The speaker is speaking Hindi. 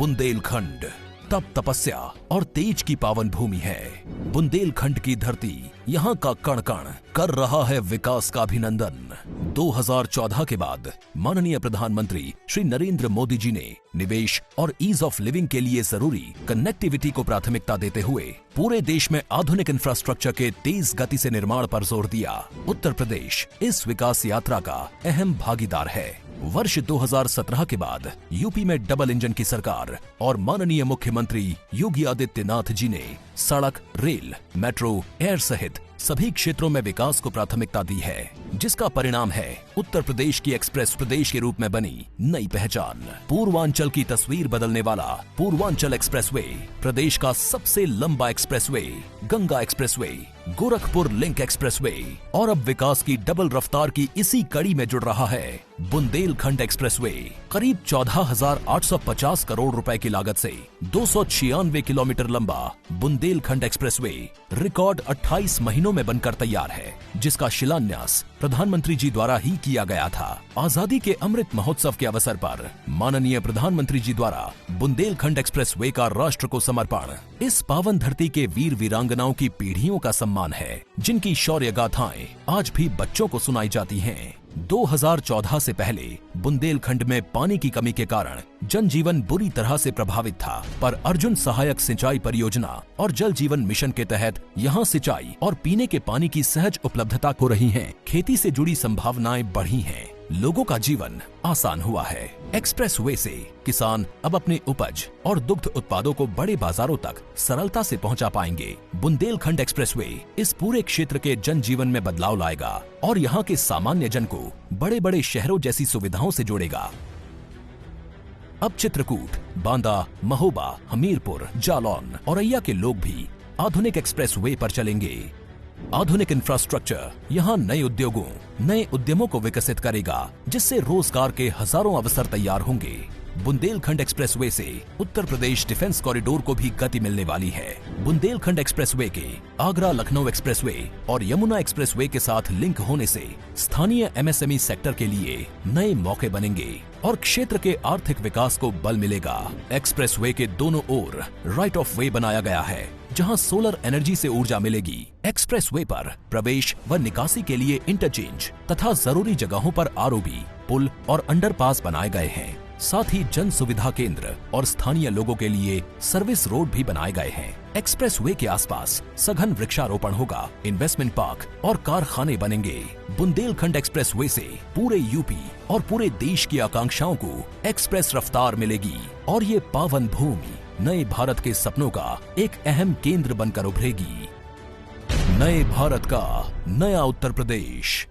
बुंदेलखंड तप तपस्या और तेज की पावन भूमि है। बुंदेलखंड की धरती यहाँ का कण कण कर रहा है विकास का अभिनंदन। 2014 के बाद माननीय प्रधानमंत्री श्री नरेंद्र मोदी जी ने निवेश और ईज ऑफ लिविंग के लिए जरूरी कनेक्टिविटी को प्राथमिकता देते हुए पूरे देश में आधुनिक इंफ्रास्ट्रक्चर के तेज गति से निर्माण पर जोर दिया। उत्तर प्रदेश इस विकास यात्रा का अहम भागीदार है। वर्ष 2017 के बाद यूपी में डबल इंजन की सरकार और माननीय मुख्यमंत्री योगी आदित्यनाथ जी ने सड़क, रेल, मेट्रो, एयर सहित सभी क्षेत्रों में विकास को प्राथमिकता दी है, जिसका परिणाम है उत्तर प्रदेश की एक्सप्रेस प्रदेश के रूप में बनी नई पहचान। पूर्वांचल की तस्वीर बदलने वाला पूर्वांचल एक्सप्रेसवे, प्रदेश का सबसे लंबा expressway, Ganga expressway, Gorakhpur link expressway और अब विकास की डबल रफ्तार की इसी कड़ी में जुड़ रहा है बुंदेलखंड एक्सप्रेसवे। करीब 14,850 करोड़ रुपए की लागत से 296 किलोमीटर लंबा बुंदेलखंड एक्सप्रेसवे रिकॉर्ड 28 महीनों में बनकर तैयार है, जिसका शिलान्यास प्रधानमंत्री जी द्वारा ही किया गया था। आजादी के अमृत महोत्सव के अवसर पर माननीय प्रधानमंत्री जी द्वारा बुंदेलखंड एक्सप्रेसवे का राष्ट्र को समर्पण इस पावन धरती के वीर वीरांगनाओं की पीढ़ियों का सम्मान है, जिनकी शौर्य गाथाएं आज भी बच्चों को सुनाई जाती हैं। 2014 से पहले बुंदेलखंड में पानी की कमी के कारण जनजीवन बुरी तरह से प्रभावित था, पर अर्जुन सहायक सिंचाई परियोजना और जल जीवन मिशन के तहत यहां सिंचाई और पीने के पानी की सहज उपलब्धता हो रही है। खेती से जुड़ी संभावनाएं बढ़ी हैं, लोगों का जीवन आसान हुआ है। एक्सप्रेसवे से किसान अब अपने उपज और दुग्ध उत्पादों को बड़े बाजारों तक सरलता से पहुंचा पाएंगे। बुंदेलखंड एक्सप्रेसवे इस पूरे क्षेत्र के जनजीवन में बदलाव लाएगा और यहां के सामान्य जन को बड़े बड़े शहरों जैसी सुविधाओं से जोड़ेगा। अब चित्रकूट, बांदा, महोबा, हमीरपुर, जालौन, औरैया के लोग भी आधुनिक एक्सप्रेसवे पर चलेंगे। आधुनिक इंफ्रास्ट्रक्चर यहाँ नए उद्योगों, नए उद्यमों को विकसित करेगा, जिससे रोजगार के हजारों अवसर तैयार होंगे। बुंदेलखंड एक्सप्रेसवे से उत्तर प्रदेश डिफेंस कॉरिडोर को भी गति मिलने वाली है। बुंदेलखंड एक्सप्रेसवे के आगरा लखनऊ एक्सप्रेसवे और यमुना एक्सप्रेसवे के साथ लिंक होने से स्थानीय एमएसएमई सेक्टर के लिए नए मौके बनेंगे और क्षेत्र के आर्थिक विकास को बल मिलेगा। एक्सप्रेसवे के दोनों ओर राइट ऑफ वे बनाया गया है, जहां सोलर एनर्जी से ऊर्जा मिलेगी। एक्सप्रेसवे पर प्रवेश व निकासी के लिए इंटरचेंज तथा जरूरी जगहों पर आरओबी, पुल और अंडरपास बनाए गए हैं। साथ ही जन सुविधा केंद्र और स्थानीय लोगों के लिए सर्विस रोड भी बनाए गए हैं। एक्सप्रेसवे के आसपास सघन वृक्षारोपण होगा, इन्वेस्टमेंट पार्क और कारखाने बनेंगे। बुंदेलखंड एक्सप्रेसवे से पूरे यूपी और पूरे देश की आकांक्षाओं को एक्सप्रेस रफ्तार मिलेगी और ये पावन भूमि नए भारत के सपनों का एक अहम केंद्र बनकर उभरेगी। नए भारत का नया उत्तर प्रदेश।